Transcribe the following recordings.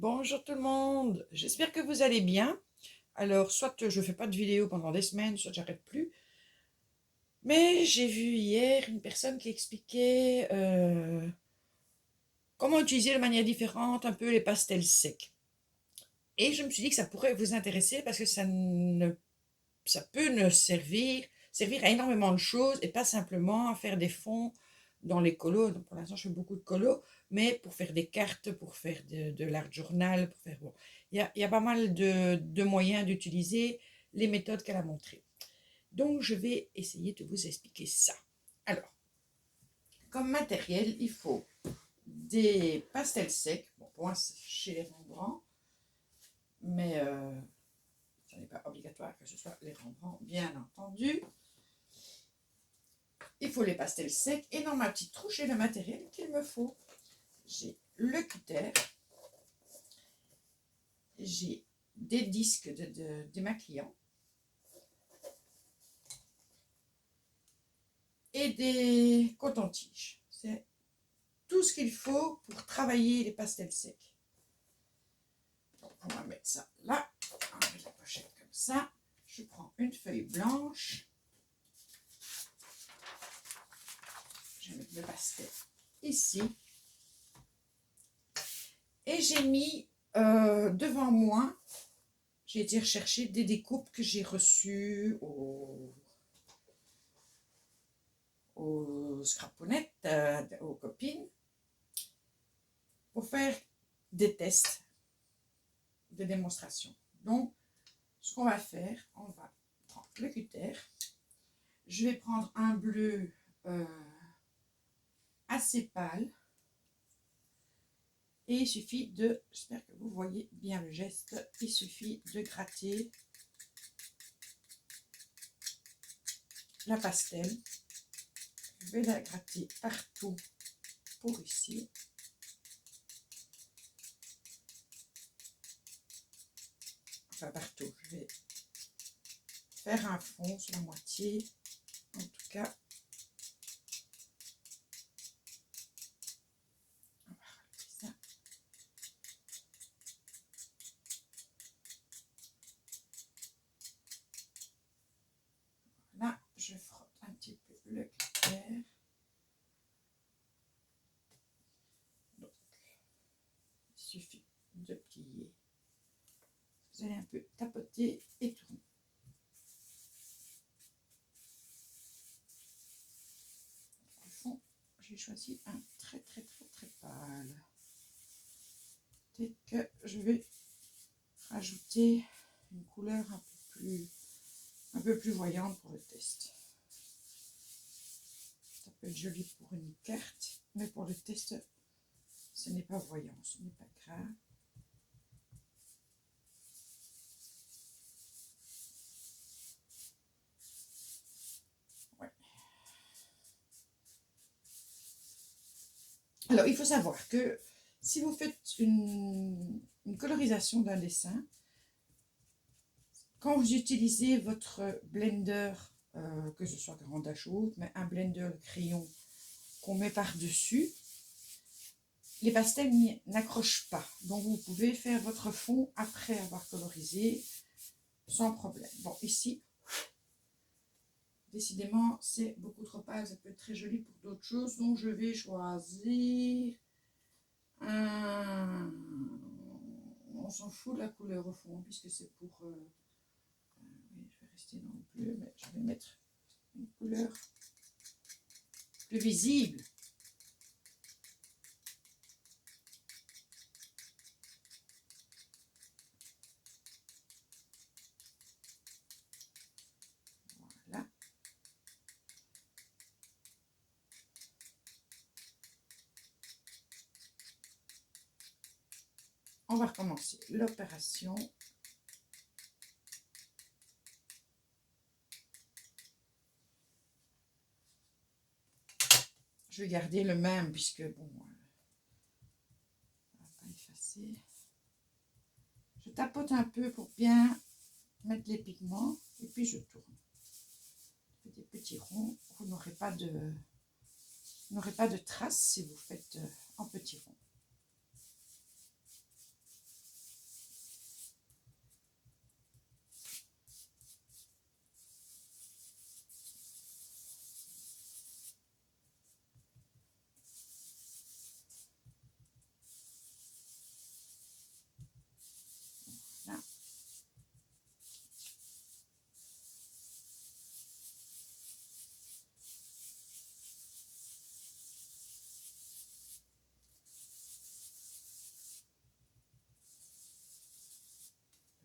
Bonjour tout le monde, j'espère que vous allez bien. Alors, soit je ne fais pas de vidéo pendant des semaines, soit j'arrête plus. Mais j'ai vu hier une personne qui expliquait comment utiliser de manière différente un peu les pastels secs. Et je me suis dit que ça pourrait vous intéresser parce que ça peut nous servir à énormément de choses et pas simplement à faire des fonds dans les colos. Donc pour l'instant, je fais beaucoup de colos, mais pour faire des cartes, pour faire de l'art journal, pour faire bon, il y a pas mal de moyens d'utiliser les méthodes qu'elle a montrées. Donc je vais essayer de vous expliquer ça. Alors, comme matériel, il faut des pastels secs. Bon, pour moi, c'est chez les Rembrandt, mais ce n'est pas obligatoire que ce soit les Rembrandt, bien entendu. Il faut les pastels secs et dans ma petite trousse, j'ai le matériel qu'il me faut. J'ai le cutter, j'ai des disques de démaquillant et des cotons-tiges. C'est tout ce qu'il faut pour travailler les pastels secs. Donc, on va mettre ça là, on va mettre la pochette comme ça. Je prends une feuille blanche. Je vais mettre le pastel ici. Et j'ai mis devant moi, j'ai été rechercher des découpes que j'ai reçues aux scraponnettes, aux copines, pour faire des tests, des démonstrations. Donc, ce qu'on va faire, on va prendre le cutter. Je vais prendre un bleu assez pâle. Et il suffit de, j'espère que vous voyez bien le geste, il suffit de gratter la pastel. Je vais la gratter partout pour ici. Enfin partout, je vais faire un fond sur la moitié, en tout cas. On va relever ça. Là, je frotte un petit peu le cutter. Donc, il suffit de plier. Vous allez un peu tapoter et tourner. Le fond, j'ai choisi un très pâle. Peut-être que je vais rajouter une couleur un peu plus voyante pour le test. Ça peut être joli pour une carte, mais pour le test, ce n'est pas voyant, ce n'est pas grave. Ouais. Alors, il faut savoir que si vous faites une colorisation d'un dessin, quand vous utilisez votre blender, que ce soit grande à chaude, mais un blender de crayon qu'on met par-dessus, les pastels n'accrochent pas. Donc, vous pouvez faire votre fond après avoir colorisé sans problème. Bon, ici, décidément, c'est beaucoup trop pâle. Ça peut être très joli pour d'autres choses. Donc, je vais choisir un... On s'en fout de la couleur au fond, puisque c'est pour... oui, je vais rester dans le bleu, mais je vais mettre une couleur plus visible. Voilà. On va recommencer l'opération. Je vais garder le même, puisque bon, on va pas effacer. Je tapote un peu pour bien mettre les pigments, et puis je tourne. Je fais des petits ronds. Vous n'aurez pas de traces si vous faites en petits ronds.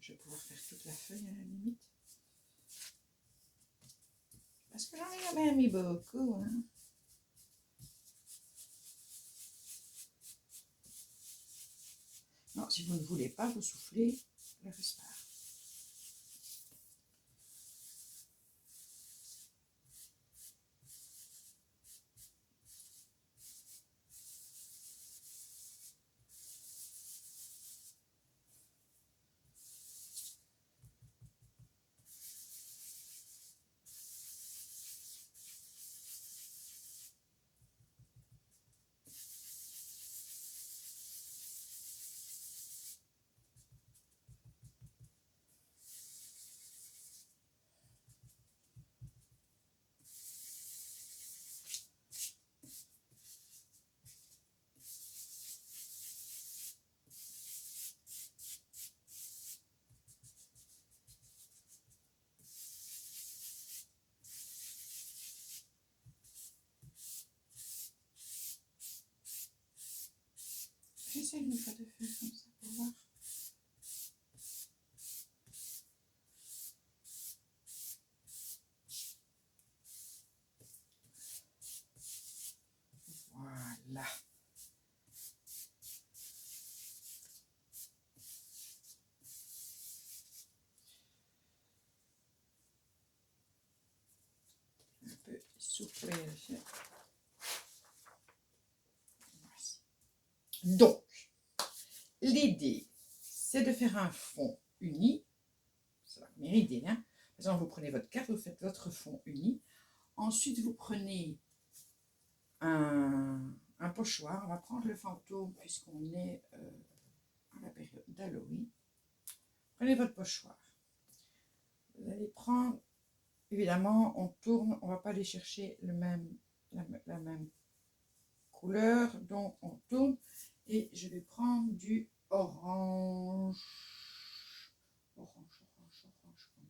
Je vais pouvoir faire toute la feuille à la limite. Parce que j'en ai quand même mis beaucoup. Hein. Non, si vous ne voulez pas, vous soufflez le reste part. J'essaie une fois de faire comme ça pour voir. Voilà. Un peu souffler le fait. Voici. Donc, l'idée, c'est de faire un fond uni. C'est la première idée. Hein. Par exemple, vous prenez votre carte, vous faites votre fond uni. Ensuite, vous prenez un pochoir. On va prendre le fantôme puisqu'on est à la période d'Halloween. Prenez votre pochoir. Vous allez prendre, évidemment, on tourne, on ne va pas aller chercher la même couleur, donc on tourne et je vais prendre du orange, comme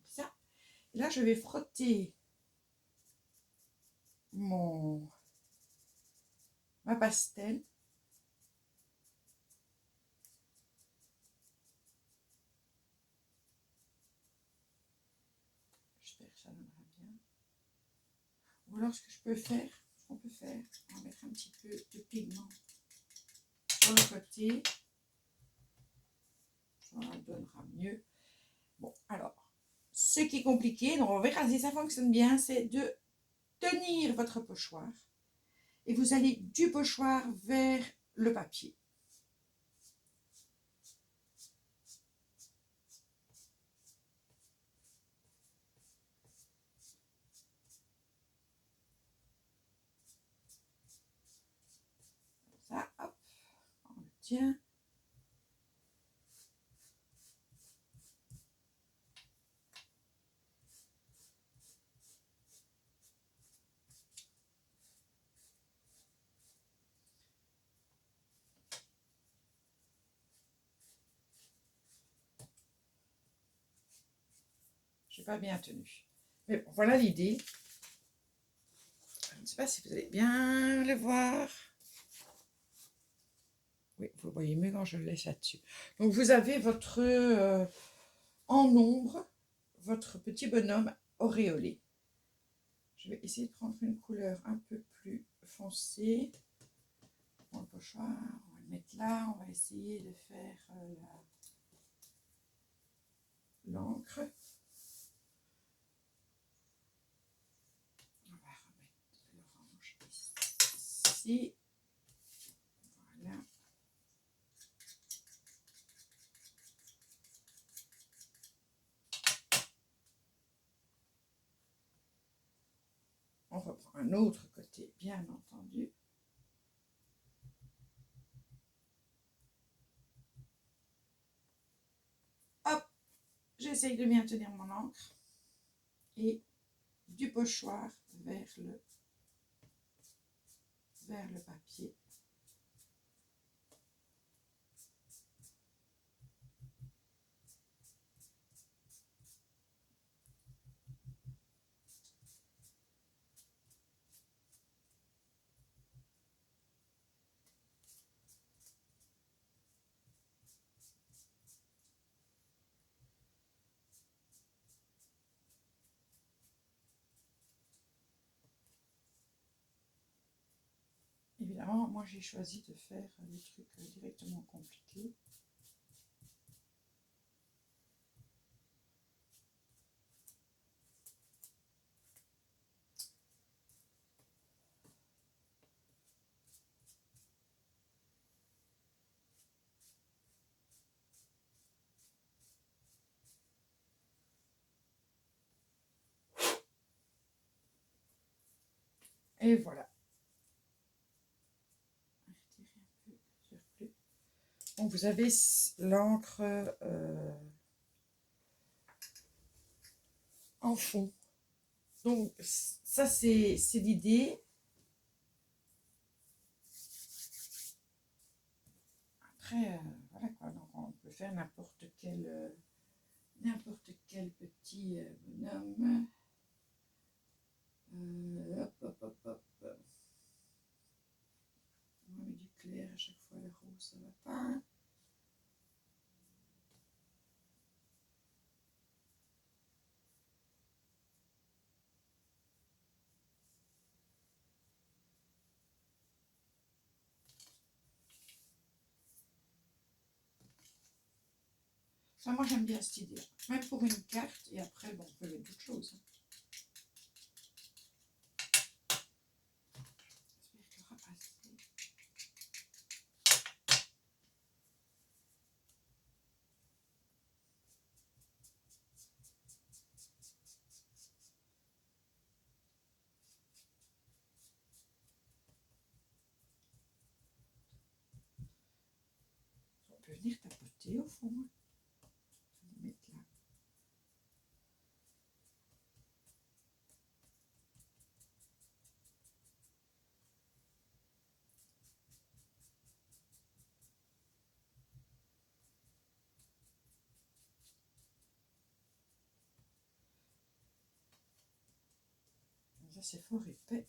ça. Et là, je vais frotter ma pastel. J'espère que ça donnera bien. Ou alors, ce qu'on peut faire, on va mettre un petit peu de pigment sur le côté. Ça donnera mieux. Bon, alors, ce qui est compliqué, donc on verra si ça fonctionne bien, c'est de tenir votre pochoir et vous allez du pochoir vers le papier. Ça, hop, on le tient. Je n'ai pas bien tenu. Mais bon, voilà l'idée. Je ne sais pas si vous allez bien le voir. Oui, vous voyez mieux quand je le laisse là-dessus. Donc, vous avez votre en ombre, votre petit bonhomme auréolé. Je vais essayer de prendre une couleur un peu plus foncée. Pour le pochoir, on va le mettre là. On va essayer de faire l'encre. On va remettre l'orange ici. Voilà. On reprend un autre côté, bien entendu. Hop, j'essaye de bien tenir mon encre. Et du pochoir vers le papier. évidemment, moi j'ai choisi de faire des trucs directement compliqués. Et voilà. Donc vous avez l'encre en fond. Donc ça c'est l'idée. Après, voilà quoi, donc on peut faire n'importe quel petit bonhomme. Hop, hop, hop, hop. On met du clair à chaque fois, le rose, ça va pas. Ça, moi j'aime bien cette idée, même pour une carte, et après, bon, on peut mettre d'autres choses. J'espère qu'il y aura assez. On peut venir tapoter au fond. Je vais mettre là. Ça c'est fort épais.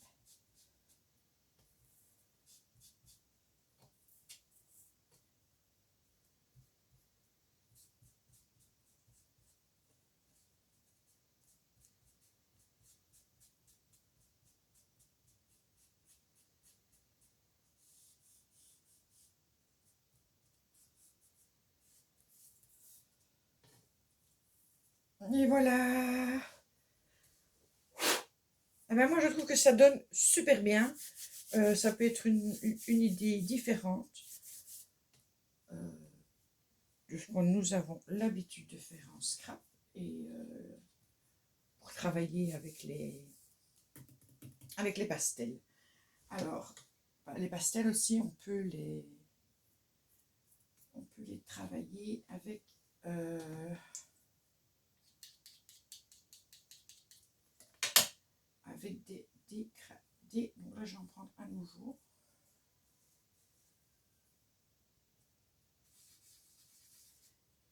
Et voilà. Eh ben moi je trouve que ça donne super bien. Ça peut être une idée différente de ce que nous avons l'habitude de faire en scrap. Et pour travailler avec les pastels. Alors, les pastels aussi, on peut les travailler avec des donc là je vais en prendre un nouveau.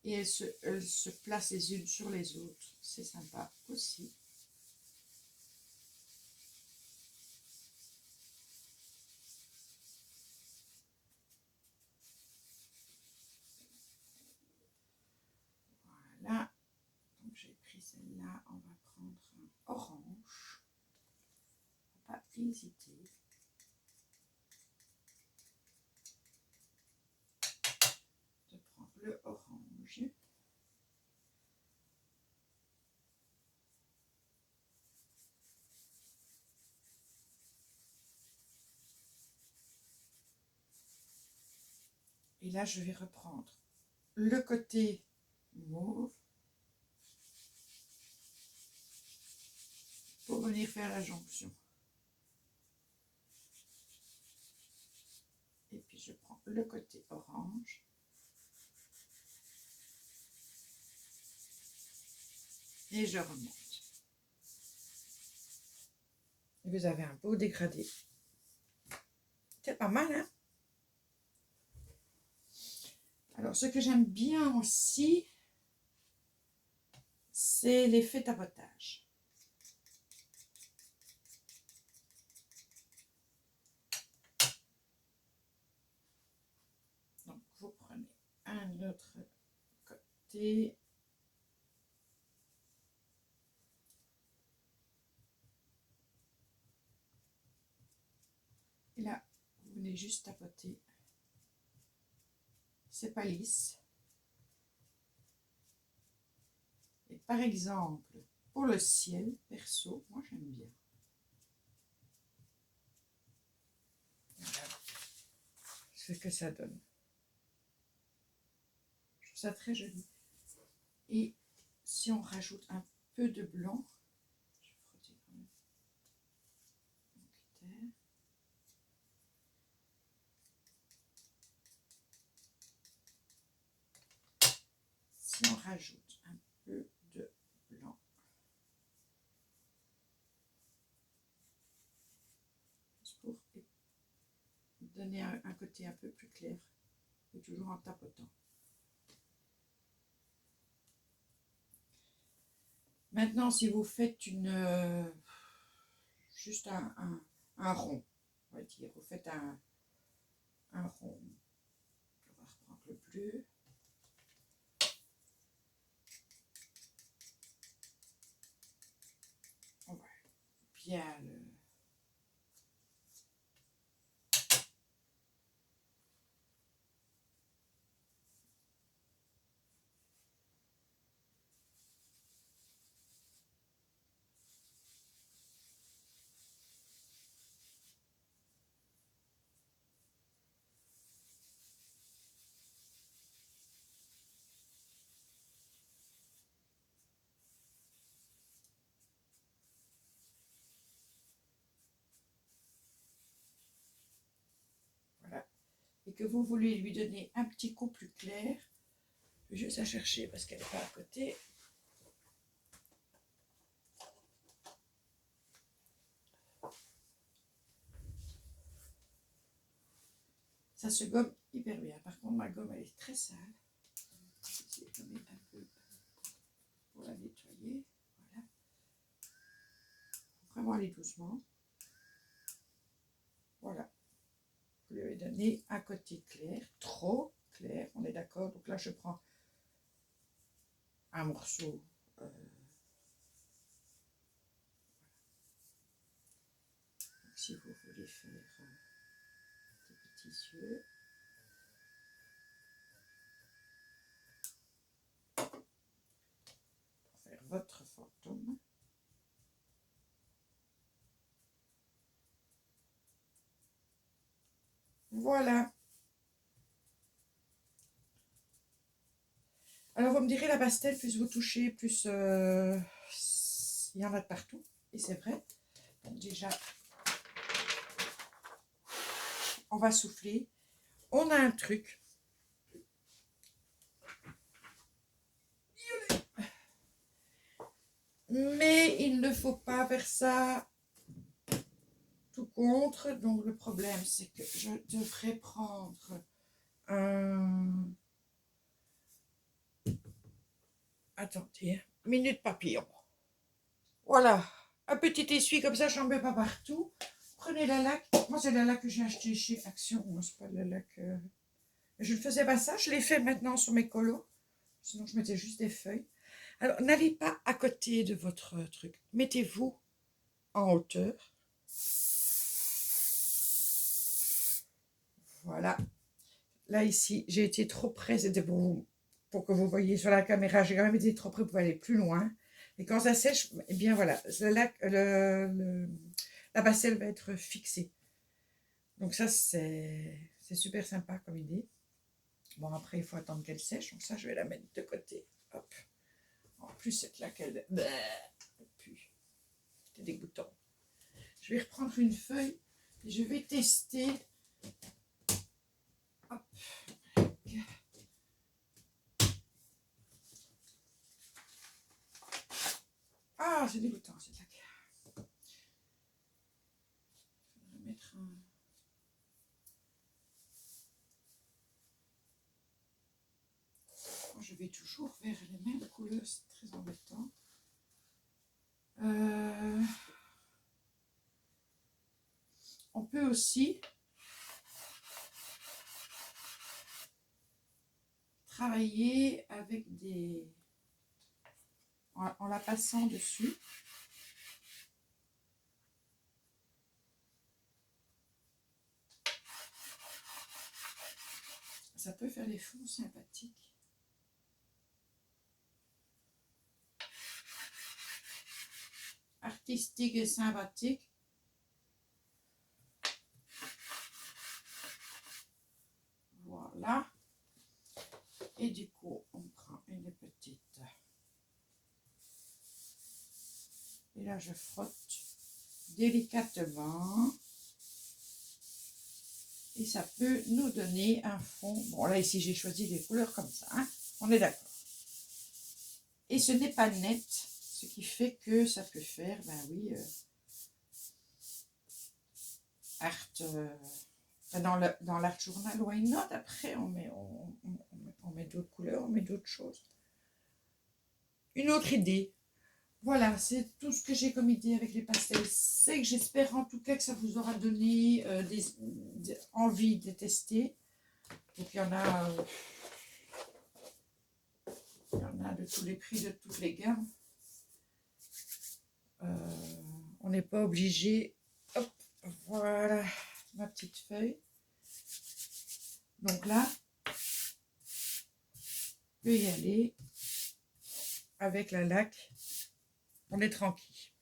Et elles se placent les unes sur les autres, c'est sympa aussi. Voilà, donc j'ai pris celle-là, on va prendre un orange, faut pas hésiter. De prendre le orange. Et là, je vais reprendre le côté mauve pour venir faire la jonction. Et puis, je prends le côté orange. Et je remonte. Et vous avez un beau dégradé. C'est pas mal, hein? Alors, ce que j'aime bien aussi, c'est l'effet tapotage. Donc, vous prenez un autre côté. Et là, vous venez aller juste tapoter. C'est pas lisse. Et par exemple, pour le ciel, perso, moi j'aime bien. Voilà ce que ça donne. Je trouve ça très joli. Et si on rajoute un peu de blanc, je vais frotter quand même mon cutter. Si on rajoute un peu de blanc, juste pour donner un côté un peu plus clair, et toujours en tapotant. Maintenant, si vous faites juste un rond, on va dire, vous faites un rond, on va reprendre le bleu. On va bien le... Voilà. Et que vous voulez lui donner un petit coup plus clair, je vais juste la chercher parce qu'elle n'est pas à côté. Ça se gomme hyper bien. Par contre, ma gomme, elle est très sale. Je vais essayer de gommer un peu pour la nettoyer. Voilà. Faut vraiment aller doucement. Voilà. Vous lui avez donné un côté clair, trop clair, on est d'accord. Donc là, je prends un morceau. Donc, si vous voulez faire des petits yeux. Pour faire votre fantôme. Voilà. Alors, vous me direz, la pastel, plus vous touchez, plus il y en a de partout. Et c'est vrai. Donc déjà, on va souffler. On a un truc. Mais il ne faut pas faire ça tout contre. Donc, le problème, c'est que je devrais prendre un... Attendez, minute papillon. Voilà, un petit essuie comme ça, je n'en mets pas partout. Prenez la laque. Moi, c'est la laque que j'ai achetée chez Action. Moi, c'est pas la laque... Je ne faisais pas ça. Je l'ai fait maintenant sur mes colos. Sinon, je mettais juste des feuilles. Alors, n'allez pas à côté de votre truc. Mettez-vous en hauteur. Voilà. Là, ici, j'ai été trop près. C'était pour que vous voyez sur la caméra. J'ai quand même été trop près pour aller plus loin. Et quand ça sèche, eh bien voilà, la pastel va être fixée. Donc ça, c'est super sympa comme idée. Bon, après, il faut attendre qu'elle sèche. Donc ça, je vais la mettre de côté. Hop. En plus, cette laque, elle pue. C'est dégoûtant. Je vais reprendre une feuille et je vais tester. Hop. Ah, c'est dégoûtant cette laque. Je vais mettre un... Je vais toujours vers les mêmes couleurs, c'est très embêtant. On peut aussi travailler avec des... en la passant dessus. ça peut faire des fonds sympathiques. Artistique et sympathique. Voilà. Et du coup, on prend une petite. Et là, je frotte délicatement. Et ça peut nous donner un fond. Bon, là, ici, j'ai choisi des couleurs comme ça. Hein, on est d'accord. Et ce n'est pas net, ce qui fait que ça peut faire, ben oui, art, dans l'art journal, why not? Après, on met d'autres couleurs, on met d'autres choses. Une autre idée. Voilà, c'est tout ce que j'ai comme idée avec les pastels secs. J'espère en tout cas que ça vous aura donné envie de tester. Donc il y en a de tous les prix, de toutes les gammes. On n'est pas obligé. Hop, voilà ma petite feuille. Donc là, je peux y aller avec la laque. On est tranquille.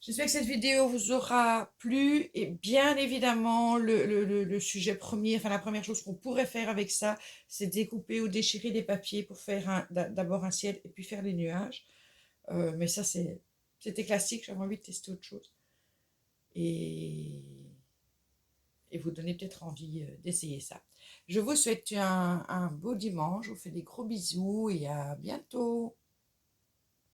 J'espère que cette vidéo vous aura plu et bien évidemment le sujet premier, enfin la première chose qu'on pourrait faire avec ça, c'est découper ou déchirer des papiers pour faire d'abord un ciel et puis faire les nuages. Mais ça c'était classique, j'avais envie de tester autre chose et vous donner peut-être envie d'essayer ça. Je vous souhaite un beau dimanche, je vous fais des gros bisous et à bientôt.